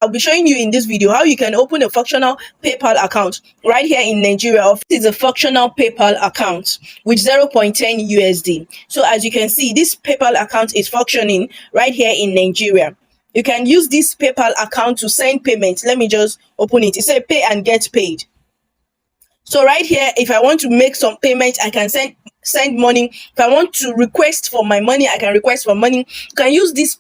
I'll be showing you in this video how you can open a functional PayPal account right here in Nigeria. This is a functional PayPal account with 0.10 USD. So as you can see, this PayPal account is functioning right here in Nigeria. You can use this PayPal account to send payments. Let me just open it. It says pay and get paid. So right here, if I want to make some payment, I can send money. If I want to request for my money, I can request for money. You can use this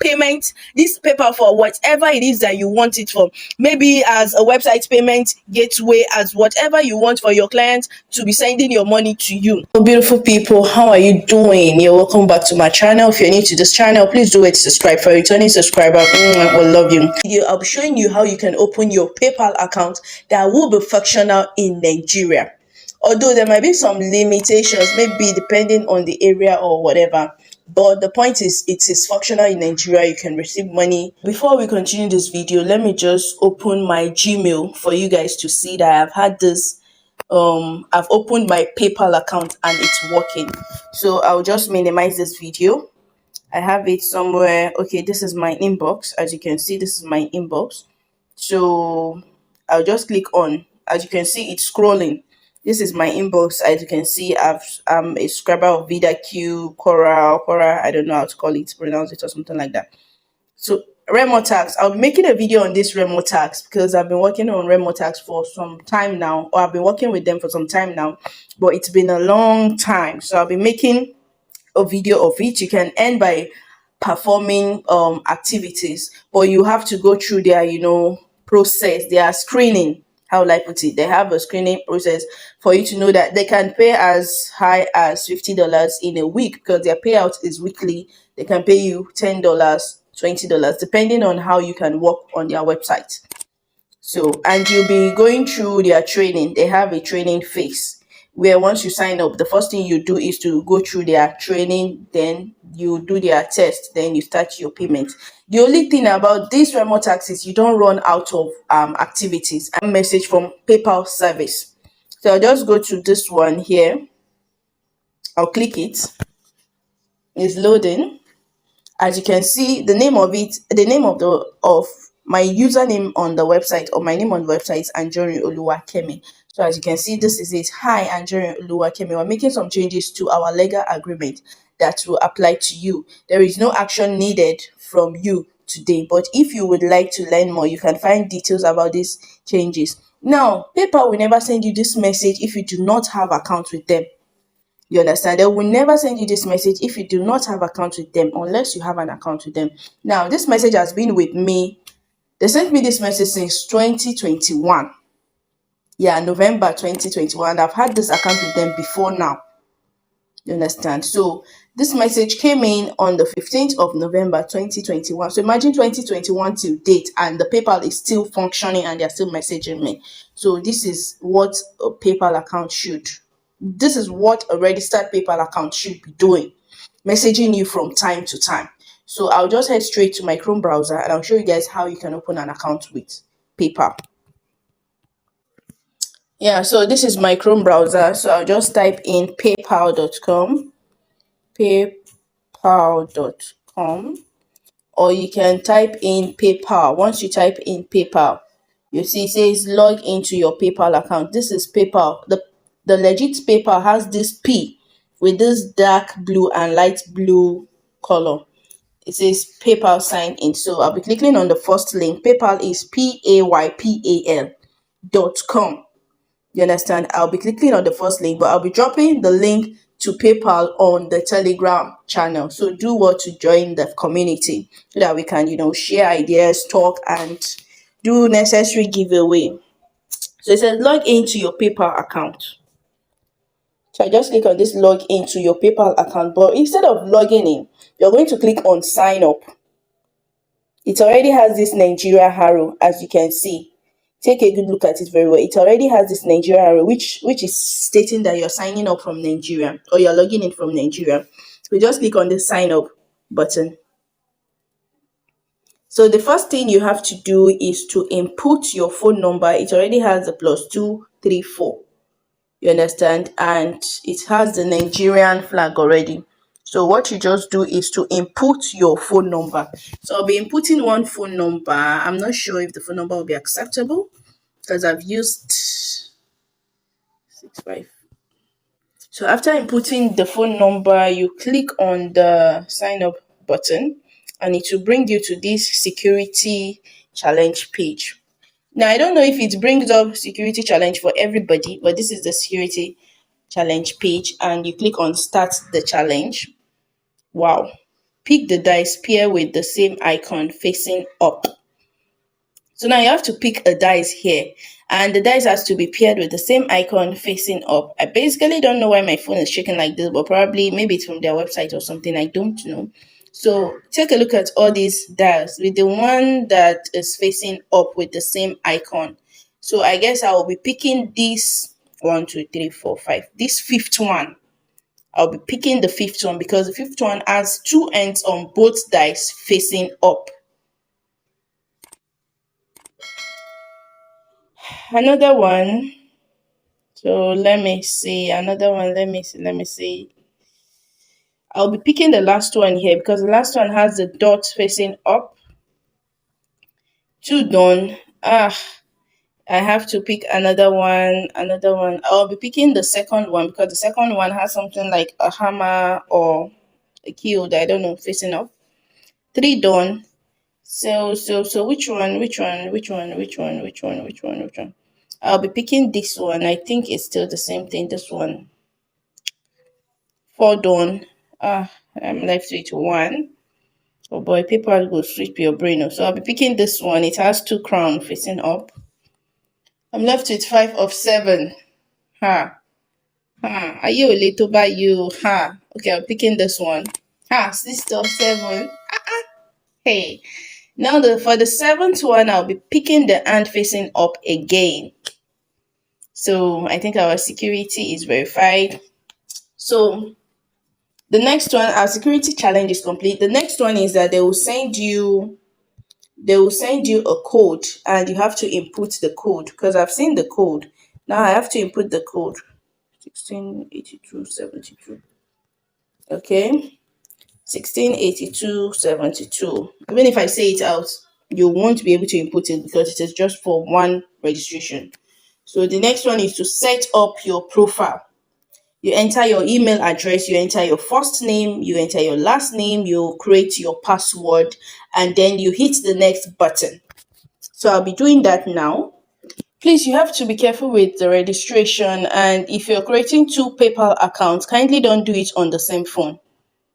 payment, this PayPal, for whatever it is that you want it for. Maybe as a website payment gateway, as whatever you want for your clients to be sending your money to you. So beautiful people, how are you doing? You're welcome back to my channel. If you're new to this channel, please do it, subscribe. For a returning subscriber, I will love you. I'll be showing you how you can open your PayPal account that will be functional in Nigeria. Although there might be some limitations, maybe depending on the area or whatever. But the point is, it is functional in Nigeria. You can receive money. Before we continue this video, let me just open my Gmail for you guys to see that I've had this. I've opened my PayPal account and it's working. So I'll just minimize this video. I have it somewhere. Okay, this is my inbox. As you can see, this is my inbox. So I'll just click on. As you can see, it's scrolling. This is my inbox. As you can see, I'm a subscriber of VidaQ, Quora. I don't know how to call it, pronounce it, or something like that. So Remo Tax, I'll be making a video on this Remo Tax because I've been working on Remo Tax for some time now, or I've been working with them for some time now, but it's been a long time. So I'll be making a video of it. You can earn by performing activities, but you have to go through their process, their screening. How will I put it? They have a screening process for you to know that they can pay as high as $50 in a week because their payout is weekly. They can pay you $10, $20, depending on how you can work on their website. So, and you'll be going through their training. They have a training phase where once you sign up, the first thing you do is to go through their training, then you do their test, then you start your payment. The only thing about this Remo Tax is you don't run out of activities. A message from PayPal service. So I'll just go to this one here. I'll click it. It's loading. As you can see, the name of it, the name of my username on the website, or my name on the website, is Anjorin Oluwakemi. So as you can see, this is it. Hi, Anjorin Oluwakemi. We're making some changes to our legal agreement that will apply to you. There is no action needed from you today, but if you would like to learn more, you can find details about these changes. Now, PayPal will never send you this message if you do not have account with them. You understand? They will never send you this message if you do not have account with them, unless you have an account with them. Now, this message has been with me. They sent me this message since 2021. Yeah, November 2021. I've had this account with them before now. You understand? So this message came in on the 15th of November 2021. So imagine 2021 till date, and the PayPal is still functioning and they're still messaging me. So this is what a PayPal account should. This is what a registered PayPal account should be doing, messaging you from time to time. So I'll just head straight to my Chrome browser and I'll show you guys how you can open an account with PayPal. Yeah, so this is my Chrome browser. So I'll just type in paypal.com, or you can type in PayPal. Once you type in PayPal, you see it says log into your PayPal account. This is PayPal. The legit PayPal has this P with this dark blue and light blue color. It says PayPal sign in. So I'll be clicking on the first link. PayPal is PayPal.com. You understand? I'll be clicking on the first link, but I'll be dropping the link to PayPal on the Telegram channel. So do what to join the community so that we can, share ideas, talk, and do necessary giveaway. So it says log into your PayPal account. So I just click on this log into your PayPal account, but instead of logging in, you're going to click on sign up. It already has this Nigeria arrow, as you can see. Take a good look at it very well. It already has this Nigeria arrow, which is stating that you're signing up from Nigeria, or you're logging in from Nigeria. So just click on the sign up button. So the first thing you have to do is to input your phone number. It already has the +234. You understand? And it has the Nigerian flag already. So what you just do is to input your phone number. So I'll be inputting one phone number. I'm not sure if the phone number will be acceptable because I've used 65. So after inputting the phone number, you click on the sign up button and it will bring you to this security challenge page. Now, I don't know if it brings up security challenge for everybody, but this is the security challenge page and you click on start the challenge. Wow. Pick the dice pair with the same icon facing up. So now you have to pick a dice here and the dice has to be paired with the same icon facing up. I basically don't know why my phone is shaking like this, but probably maybe it's from their website or something. I don't know. So take a look at all these dials with the one that is facing up with the same icon. So I guess I will be picking this 1, 2, 3, 4, 5. This fifth one. I'll be picking the fifth one because the fifth one has two ends on both dice facing up. Another one. So let me see. Another one. Let me see. I'll be picking the last one here because the last one has the dots facing up. Two done. I have to pick another one. I'll be picking the second one because the second one has something like a hammer or a keyhole, I don't know, facing up. Three done. So which one? I'll be picking this one. I think it's still the same thing. This one. Four done. I'm left with one. Oh boy, people go sweep your brain. So I'll be picking this one. It has two crowns facing up. I'm left with 5 of 7. Are you a little by you? Okay, I'm picking this one. 6 of 7. Hey. Now for the 7th one, I'll be picking the hand facing up again. So I think our security is verified. So the next one, our security challenge is complete. The next one is that they will send you a code and you have to input the code because I've seen the code. Now I have to input the code. 168272. Okay. 168272. Even if I say it out, you won't be able to input it because it is just for one registration. So the next one is to set up your profile. You enter your email address, you enter your first name, you enter your last name, you create your password, and then you hit the next button. So I'll be doing that now. Please, you have to be careful with the registration, and if you're creating two PayPal accounts, kindly don't do it on the same phone.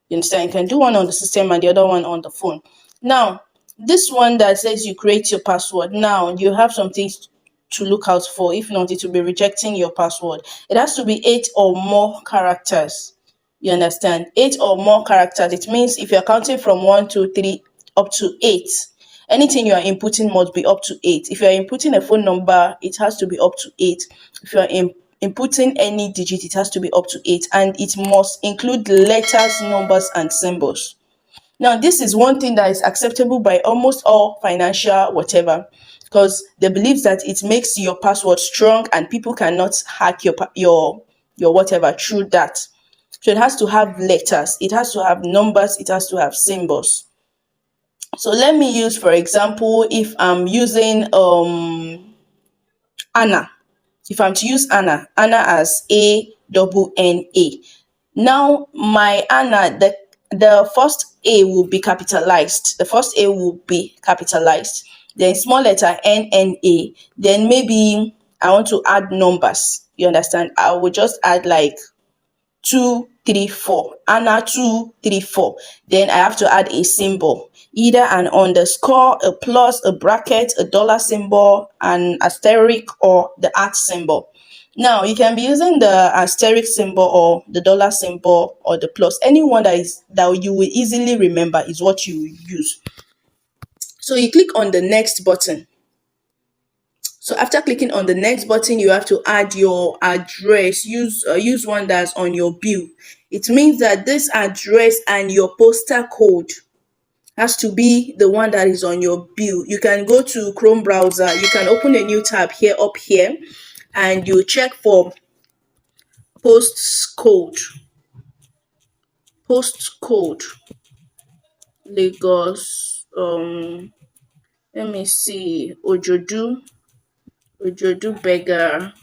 You understand? You can do one on the system and the other one on the phone. Now, this one that says you create your password, now you have some things to look out for. If not, it will be rejecting your password. It has to be 8 or more characters. You understand? 8 or more characters. It means if you're counting from 1, 2, 3 up to 8, anything you are inputting must be up to 8. If you are inputting a phone number, it has to be up to 8. If you are inputting any digit, it has to be up to 8, and it must include letters, numbers, and symbols. Now, this is one thing that is acceptable by almost all financial whatever, because they believe that it makes your password strong and people cannot hack your whatever through that. So it has to have letters, it has to have numbers, it has to have symbols. So let me use, for example, if I'm using Anna. If I'm to use Anna as ANNA. Now my Anna, the first A will be capitalized. Then small letter NNA. Then maybe I want to add numbers. You understand? I will just add like 2, 3, 4. Anna 2, 3, 4. Then I have to add a symbol, either an underscore, a plus, a bracket, a dollar symbol, an asterisk, or the at symbol. Now you can be using the asterisk symbol or the dollar symbol or the plus. Anyone that you will easily remember is what you use. So you click on the next button. So after clicking on the next button, you have to add your address. Use one that's on your bill. It means that this address and your postal code has to be the one that is on your bill. You can go to Chrome browser. You can open a new tab up here, and you check for postcode. postcode Lagos. Let me see, Ojodu Beggar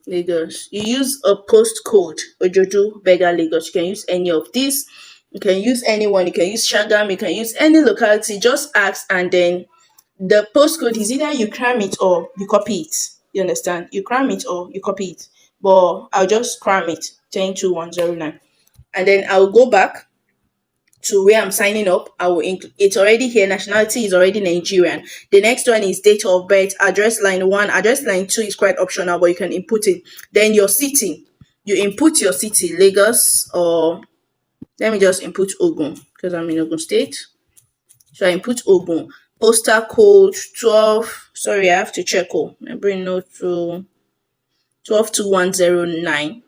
Lagos. You use a postcode Ojodu Beggar Lagos. You can use any of these. You can use anyone. You can use Shagam. You can use any locality. Just ask, and then the postcode is either you cram it or you copy it. You understand? You cram it or you copy it. But I'll just cram it 102109, and then I'll go back to where I'm signing up. I will it's already here. Nationality is already Nigerian. The next one is date of birth. Address line 1. Address line 2 is quite optional, but you can input it. Then your city. You input your city, Lagos, or let me just input Ogun because I'm in Ogun State. So I input Ogun. Postal code 12. Sorry, I have to check. I bring note to 122109.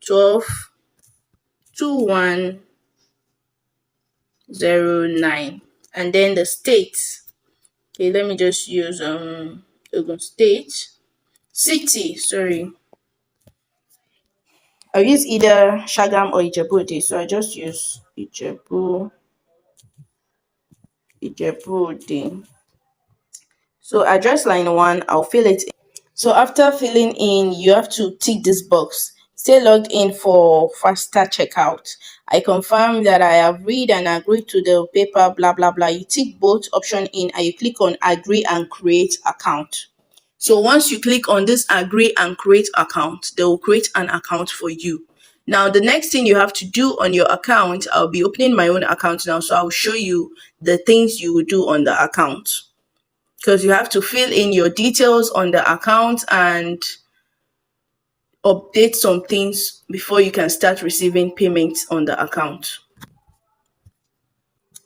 122109. And then the state. Okay, let me just use Ogun State. City, sorry. I'll use either Shagam or Ijebu. So I just use Ijebu. So address line 1, I'll fill it in. So after filling in, you have to tick this box. Stay logged in for faster checkout. I confirm that I have read and agreed to the paper, blah, blah, blah. You tick both option in and you click on agree and create account. So once you click on this agree and create account, they will create an account for you. Now, the next thing you have to do on your account, I'll be opening my own account now. So I'll show you the things you will do on the account, because you have to fill in your details on the account and update some things before you can start receiving payments on the account.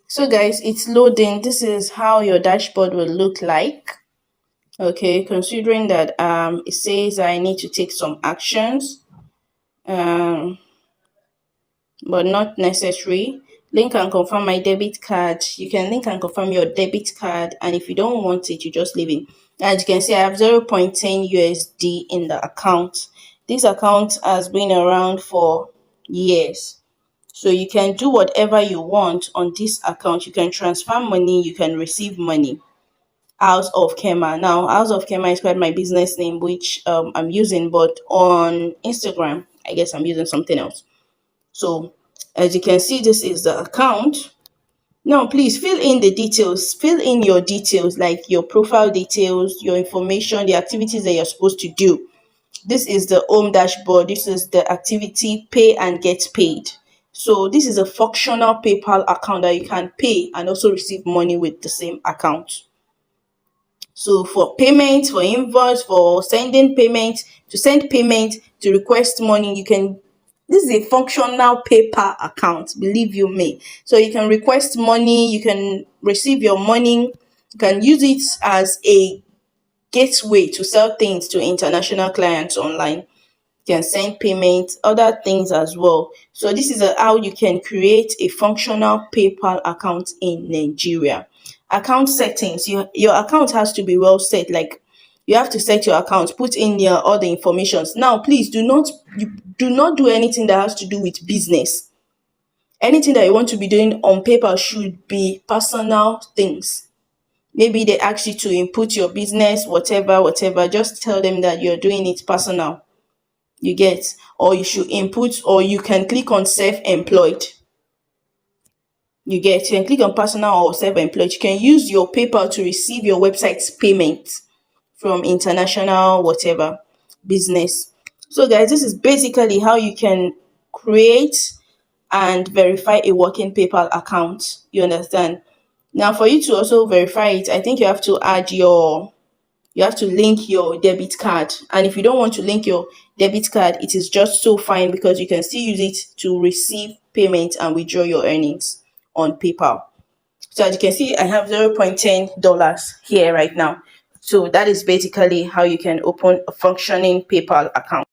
So guys, it's loading. This is how your dashboard will look like. Okay, considering that it says I need to take some actions, but not necessary. Link and confirm my debit card. You can link and confirm your debit card, and if you don't want it, you just leave it. As you can see, I have 0.10 USD in the account. This account has been around for years, so you can do whatever you want on this account. You can transfer money, you can receive money. House of Kema. Now, House of Kema is quite my business name, which I'm using, but on Instagram, I guess I'm using something else. So as you can see, this is the account. Now, please fill in the details. Fill in your details, like your profile details, your information, the activities that you're supposed to do. This is the home dashboard. This is the activity pay and get paid. So this is a functional PayPal account that you can pay and also receive money with the same account. So for payment, for invoice, for sending payment, to send payment, to request money, you can, this is a functional PayPal account, believe you me. So you can request money, you can receive your money, you can use it as a gateway to sell things to international clients online. You can send payment, other things as well. So this is how you can create a functional PayPal account in Nigeria. Account settings. Your account has to be well set. Like, you have to set your account, put in your all the informations. Now, please do not do anything that has to do with business. Anything that you want to be doing on PayPal should be personal things. Maybe they ask you to input your business, whatever. Just tell them that you're doing it personal. You get, or you should input, or you can click on self-employed. You can click on personal or self-employed. You can use your PayPal to receive your website's payment from international whatever business. So guys, this is basically how you can create and verify a working PayPal account. You understand? Now, for you to also verify it, I think you have to link your debit card. And if you don't want to link your debit card, it is just so fine, because you can still use it to receive payment and withdraw your earnings on PayPal. So as you can see, I have $0.10 here right now. So that is basically how you can open a functioning PayPal account.